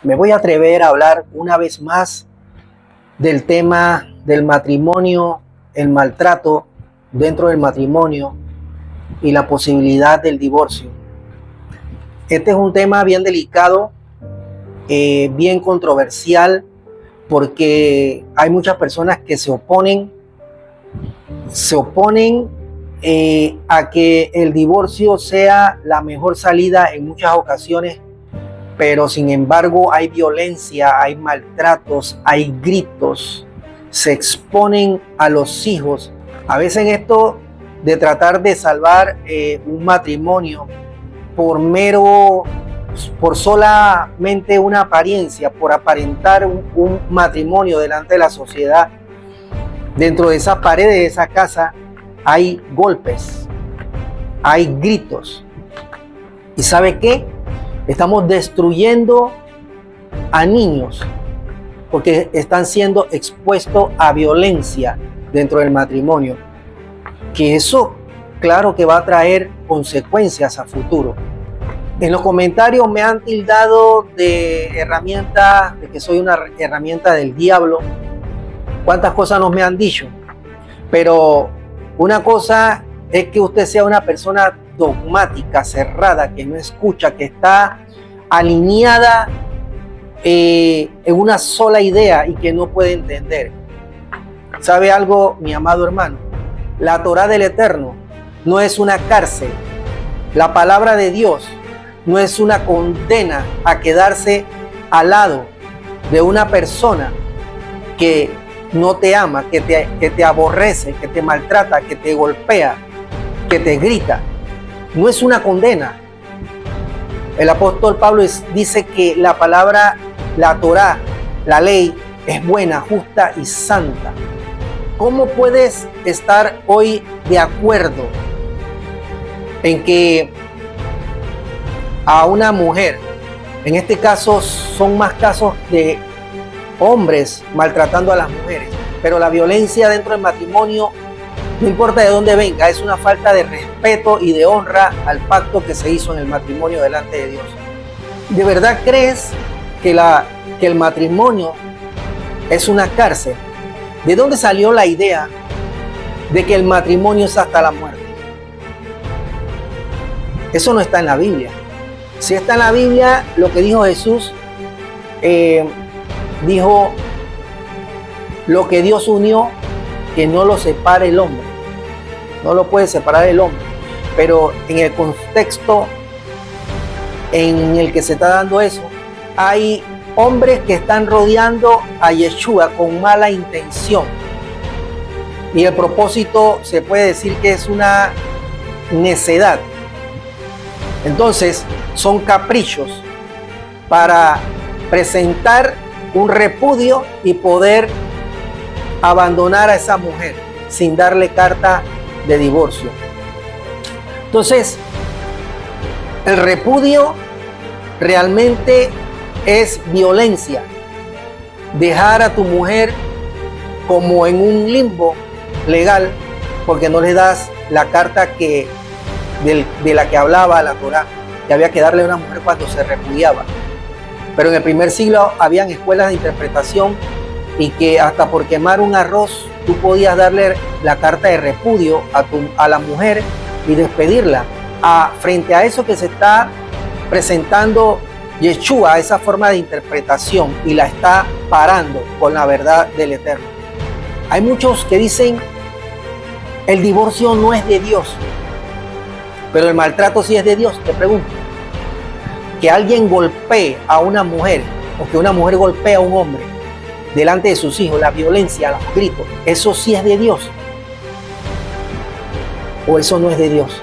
Me voy a atrever a hablar una vez más del tema del matrimonio, el maltrato dentro del matrimonio y la posibilidad del divorcio. Este es un tema bien delicado, bien controversial, porque hay muchas personas que se oponen a que el divorcio sea la mejor salida en muchas ocasiones, pero sin embargo hay violencia, hay maltratos, hay gritos, se exponen a los hijos. A veces en esto de tratar de salvar un matrimonio por solamente una apariencia, por aparentar un matrimonio delante de la sociedad, dentro de esas paredes de esa casa hay golpes, hay gritos. ¿Y sabe qué? Estamos destruyendo a niños porque están siendo expuestos a violencia dentro del matrimonio. Que eso, claro que va a traer consecuencias a futuro. En los comentarios me han tildado de herramienta, de que soy una herramienta del diablo. ¿Cuántas cosas nos me han dicho? Pero una cosa es que usted sea una persona dogmática, cerrada, que no escucha, que está alineada en una sola idea y que no puede entender. ¿Sabe algo, mi amado hermano? La Torá del Eterno no es una cárcel. La palabra de Dios no es una condena a quedarse al lado de una persona que no te ama, que te aborrece, que te maltrata, que te golpea, que te grita. No es una condena. El apóstol Pablo dice que la palabra, la Torá, la ley, es buena, justa y santa. ¿Cómo puedes estar hoy de acuerdo en que a una mujer, en este caso son más casos de hombres maltratando a las mujeres, pero la violencia dentro del matrimonio, no importa de dónde venga, es una falta de respeto y de honra al pacto que se hizo en el matrimonio delante de Dios? ¿De verdad crees que el matrimonio es una cárcel? ¿De dónde salió la idea de que el matrimonio es hasta la muerte? Eso no está en la Biblia. Si está en la Biblia, lo que dijo Jesús, dijo, lo que Dios unió, que no lo separe el hombre. No lo puede separar el hombre. Pero en el contexto en el que se está dando eso, hay hombres que están rodeando a Yeshua con mala intención. Y el propósito se puede decir que es una necedad. Entonces, son caprichos para presentar un repudio y poder abandonar a esa mujer sin darle carta de divorcio. Entonces, el repudio realmente es violencia. Dejar a tu mujer como en un limbo legal porque no le das la carta de la que hablaba la Torá, que había que darle a una mujer cuando se repudiaba. Pero en el primer siglo habían escuelas de interpretación y que hasta por quemar un arroz tú podías darle la carta de repudio a la mujer y despedirla. Frente a eso que se está presentando Yeshua, esa forma de interpretación, y la está parando con la verdad del Eterno. Hay muchos que dicen el divorcio no es de Dios, pero el maltrato sí es de Dios. Te pregunto, que alguien golpee a una mujer o que una mujer golpee a un hombre delante de sus hijos, la violencia, los gritos, ¿eso sí es de Dios? ¿O eso no es de Dios?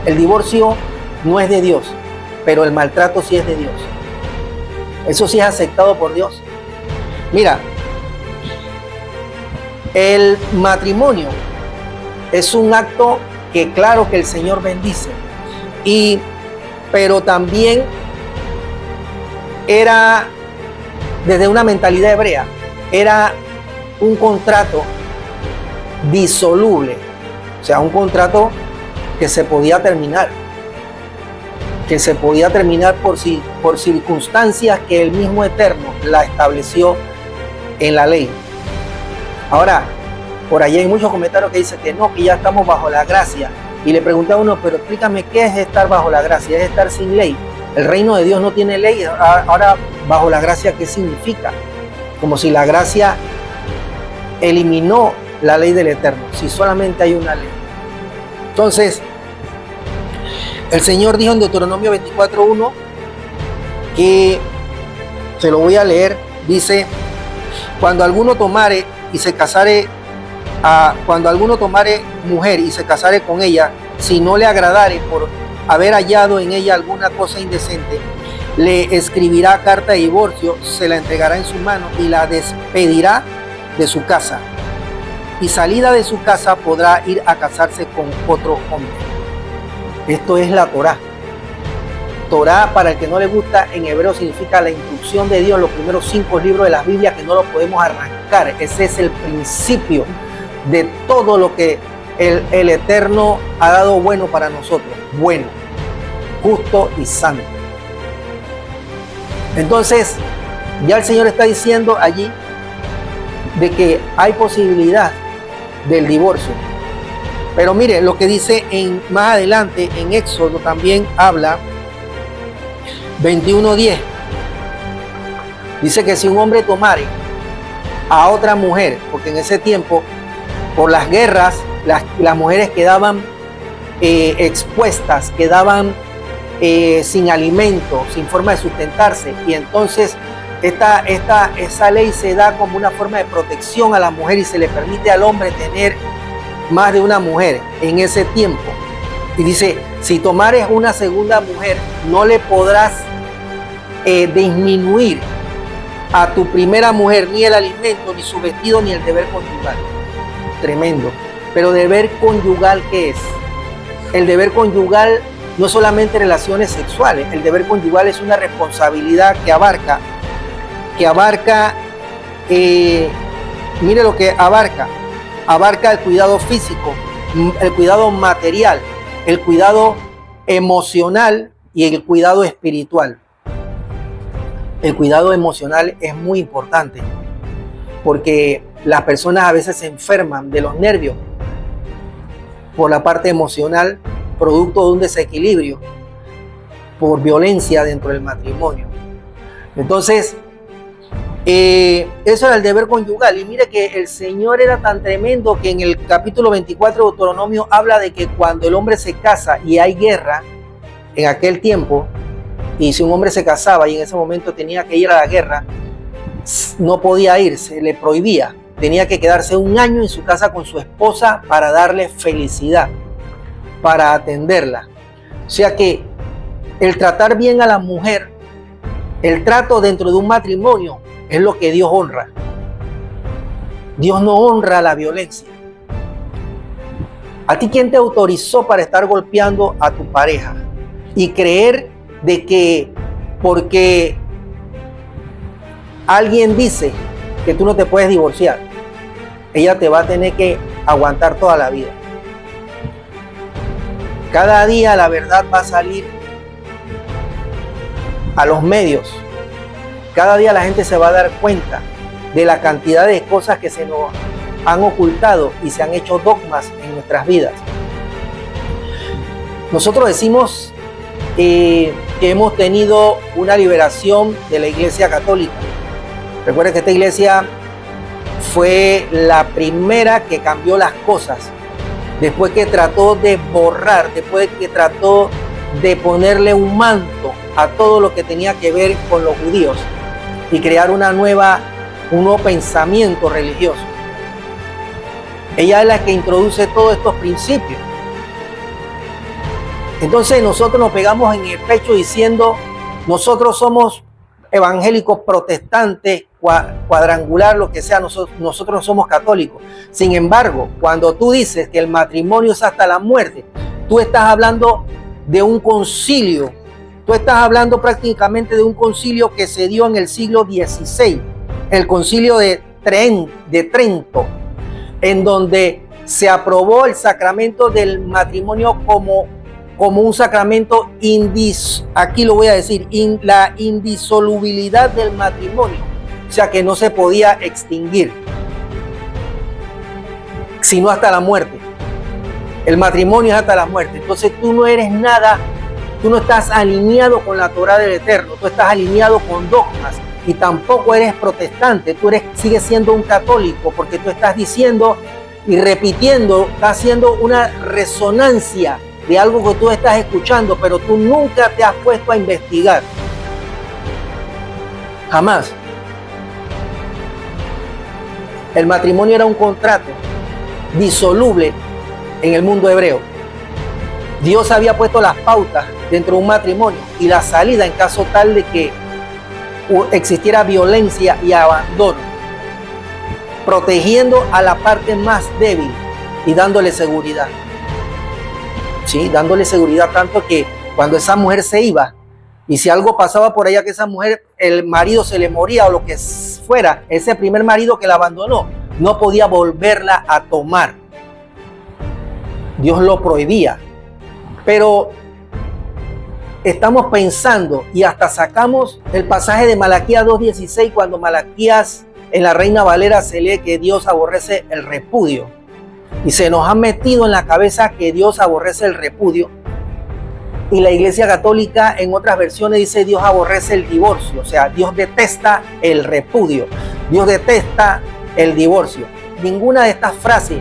El divorcio no es de Dios, pero el maltrato sí es de Dios. Eso sí es aceptado por Dios. Mira, el matrimonio es un acto que claro que el Señor bendice, pero también era, desde una mentalidad hebrea, era un contrato disoluble, o sea, un contrato que se podía terminar. que se podía terminar por circunstancias que el mismo Eterno la estableció en la ley. Ahora, por ahí hay muchos comentarios que dicen que no, que ya estamos bajo la gracia. Y le pregunté a uno, pero explícame, ¿qué es estar bajo la gracia? Es estar sin ley. El reino de Dios no tiene ley. Ahora, bajo la gracia, ¿qué significa? Como si la gracia eliminó la ley del Eterno, si solamente hay una ley. Entonces, el Señor dijo en Deuteronomio 24:1 que, se lo voy a leer, dice: cuando alguno tomare mujer y se casare con ella, si no le agradare por haber hallado en ella alguna cosa indecente, le escribirá carta de divorcio, se la entregará en su mano y la despedirá de su casa. Y salida de su casa podrá ir a casarse con otro hombre. Esto es la Torá. Torá, para el que no le gusta, en hebreo significa la instrucción de Dios, los primeros 5 libros de la Biblia que no lo podemos arrancar. Ese es el principio de todo lo que el Eterno ha dado bueno para nosotros. Bueno, justo y santo. Entonces, ya el Señor está diciendo allí de que hay posibilidad del divorcio. Pero mire, lo que dice más adelante en Éxodo también habla, 21:10. Dice que si un hombre tomare a otra mujer, porque en ese tiempo, por las guerras, las mujeres quedaban expuestas, quedaban sin alimento, sin forma de sustentarse, y entonces esa ley se da como una forma de protección a la mujer y se le permite al hombre tener más de una mujer en ese tiempo. Y dice, si tomares una segunda mujer, no le podrás disminuir a tu primera mujer ni el alimento, ni su vestido, ni el deber conyugal. Tremendo. Pero deber conyugal, ¿qué es? El deber conyugal no es solamente relaciones sexuales. El deber conyugal es una responsabilidad que abarca, mire lo que abarca el cuidado físico, el cuidado material, el cuidado emocional y el cuidado espiritual. El cuidado emocional es muy importante porque las personas a veces se enferman de los nervios por la parte emocional, producto de un desequilibrio, por violencia dentro del matrimonio. Entonces, eso era el deber conyugal. Y mire que el Señor era tan tremendo que en el capítulo 24 de Deuteronomio habla de que cuando el hombre se casa y hay guerra en aquel tiempo, y si un hombre se casaba y en ese momento tenía que ir a la guerra, no podía ir, se le prohibía. Tenía que quedarse un año en su casa con su esposa para darle felicidad, para atenderla. O sea que el tratar bien a la mujer, el trato dentro de un matrimonio, es lo que Dios honra. Dios no honra la violencia. ¿A ti quién te autorizó para estar golpeando a tu pareja y creer de que porque alguien dice que tú no te puedes divorciar, ella te va a tener que aguantar toda la vida? Cada día la verdad va a salir a los medios. Cada día la gente se va a dar cuenta de la cantidad de cosas que se nos han ocultado y se han hecho dogmas en nuestras vidas. Nosotros decimos que hemos tenido una liberación de la Iglesia Católica. Recuerden que esta iglesia fue la primera que cambió las cosas, después que trató de borrar, después que trató de ponerle un manto a todo lo que tenía que ver con los judíos y crear un nuevo pensamiento religioso. Ella es la que introduce todos estos principios. Entonces nosotros nos pegamos en el pecho diciendo, nosotros somos evangélicos, protestantes, cuadrangular, lo que sea, nosotros no somos católicos. Sin embargo, cuando tú dices que el matrimonio es hasta la muerte, tú estás hablando de un concilio. Tú estás hablando prácticamente de un concilio que se dio en el siglo XVI, el concilio de Trento, en donde se aprobó el sacramento del matrimonio como como un sacramento, aquí lo voy a decir, la indisolubilidad del matrimonio, o sea que no se podía extinguir, sino hasta la muerte. El matrimonio es hasta la muerte. Entonces tú no eres nada, tú no estás alineado con la Torá del Eterno, tú estás alineado con dogmas y tampoco eres protestante, tú sigues siendo un católico porque tú estás diciendo y repitiendo, estás haciendo una resonancia de algo que tú estás escuchando, pero tú nunca te has puesto a investigar. Jamás. El matrimonio era un contrato disoluble en el mundo hebreo. Dios había puesto las pautas dentro de un matrimonio y la salida en caso tal de que existiera violencia y abandono, protegiendo a la parte más débil y dándole seguridad. Sí, dándole seguridad tanto que cuando esa mujer se iba y si algo pasaba por allá que esa mujer, el marido se le moría o lo que fuera, ese primer marido que la abandonó, no podía volverla a tomar. Dios lo prohibía. Pero estamos pensando y hasta sacamos el pasaje de Malaquías 2:16 cuando Malaquías en la Reina Valera se lee que Dios aborrece el repudio. Y se nos ha metido en la cabeza que Dios aborrece el repudio. Y la Iglesia Católica en otras versiones dice Dios aborrece el divorcio. O sea, Dios detesta el repudio. Dios detesta el divorcio. Ninguna de estas frases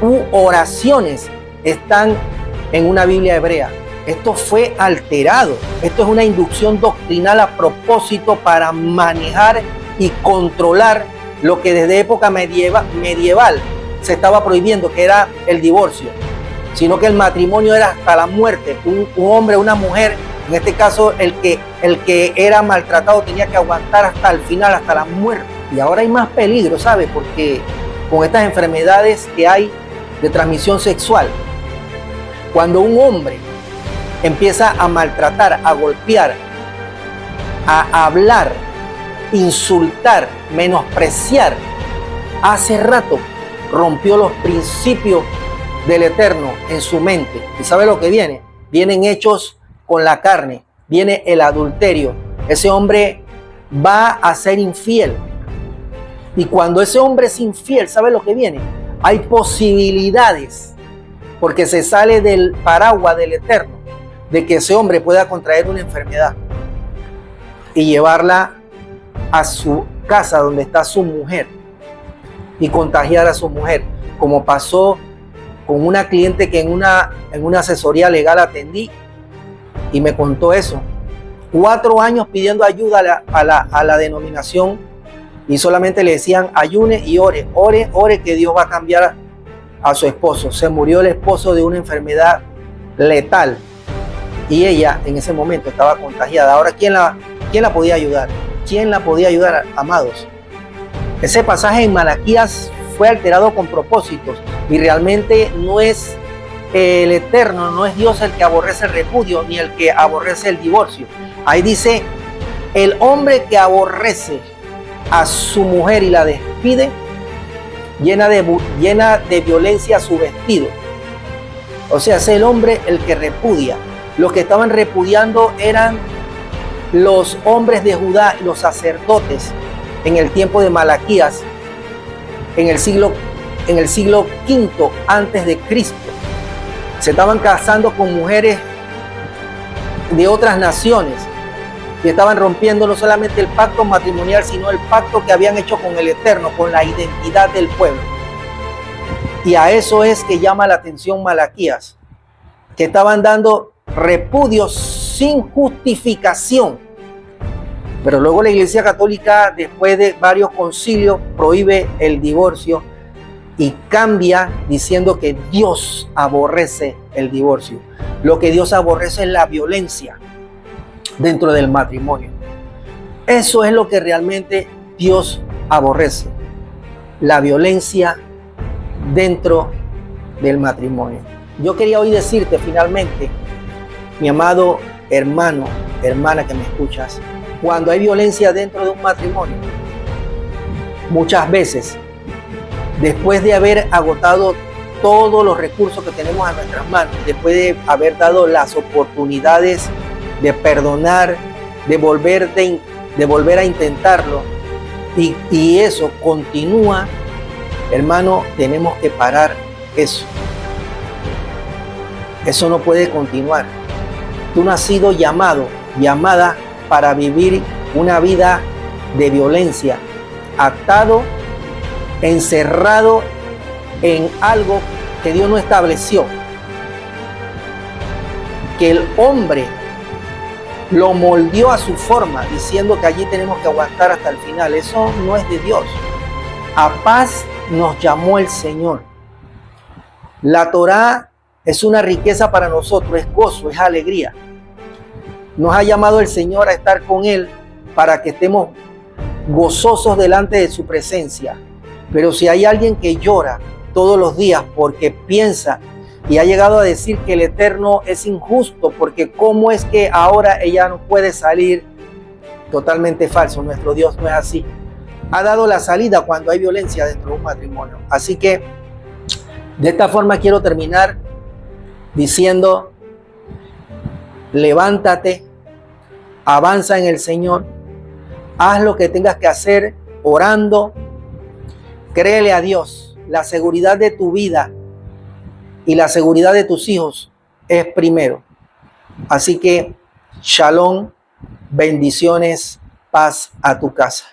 u oraciones están en una Biblia hebrea. Esto fue alterado. Esto es una inducción doctrinal a propósito para manejar y controlar lo que desde época medieval se estaba prohibiendo, que era el divorcio, sino que el matrimonio era hasta la muerte. Un hombre, una mujer, en este caso el que era maltratado tenía que aguantar hasta el final, hasta la muerte. Y ahora hay más peligro, ¿sabe? Porque con estas enfermedades que hay de transmisión sexual, cuando un hombre empieza a maltratar, a golpear, a hablar, insultar, menospreciar, hace rato rompió los principios del Eterno en su mente. ¿Y sabe lo que viene? Vienen hechos con la carne, viene el adulterio. Ese hombre va a ser infiel. Y cuando ese hombre es infiel, ¿sabe lo que viene? Hay posibilidades, porque se sale del paraguas del Eterno, de que ese hombre pueda contraer una enfermedad y llevarla a su casa donde está su mujer y contagiar a su mujer, como pasó con una cliente que en una asesoría legal atendí y me contó eso. 4 años pidiendo ayuda a la denominación y solamente le decían ayune y ore que Dios va a cambiar a su esposo. Se murió el esposo de una enfermedad letal y ella en ese momento estaba contagiada. Ahora, ¿quién la podía ayudar? ¿Quién la podía ayudar, amados? Ese pasaje en Malaquías fue alterado con propósitos y realmente no es el Eterno, no es Dios el que aborrece el repudio ni el que aborrece el divorcio. Ahí dice, el hombre que aborrece a su mujer y la despide, llena de violencia su vestido. O sea, es el hombre el que repudia. Los que estaban repudiando eran los hombres de Judá, los sacerdotes, en el tiempo de Malaquías, en el siglo V antes de Cristo. Se estaban casando con mujeres de otras naciones y estaban rompiendo no solamente el pacto matrimonial, sino el pacto que habían hecho con el Eterno, con la identidad del pueblo. Y a eso es que llama la atención Malaquías, que estaban dando repudios sin justificación. Pero luego la Iglesia Católica, después de varios concilios, prohíbe el divorcio y cambia diciendo que Dios aborrece el divorcio. Lo que Dios aborrece es la violencia dentro del matrimonio. Eso es lo que realmente Dios aborrece, la violencia dentro del matrimonio. Yo quería hoy decirte finalmente, mi amado hermano, hermana que me escuchas, cuando hay violencia dentro de un matrimonio, muchas veces, después de haber agotado todos los recursos que tenemos a nuestras manos, después de haber dado las oportunidades de perdonar, de volver a intentarlo, y eso continúa, hermano, tenemos que parar eso. Eso no puede continuar. Tú no has sido llamada para vivir una vida de violencia, atado, encerrado en algo que Dios no estableció. Que el hombre lo moldeó a su forma, diciendo que allí tenemos que aguantar hasta el final. Eso no es de Dios. A paz nos llamó el Señor. La Torá es una riqueza para nosotros, es gozo, es alegría. Nos ha llamado el Señor a estar con Él para que estemos gozosos delante de su presencia. Pero si hay alguien que llora todos los días porque piensa y ha llegado a decir que el Eterno es injusto, porque cómo es que ahora ella no puede salir, totalmente falso. Nuestro Dios no es así. Ha dado la salida cuando hay violencia dentro de un matrimonio. Así que de esta forma quiero terminar diciendo: levántate, avanza en el Señor, haz lo que tengas que hacer orando, créele a Dios. La seguridad de tu vida y la seguridad de tus hijos es primero. Así que shalom, bendiciones, paz a tu casa.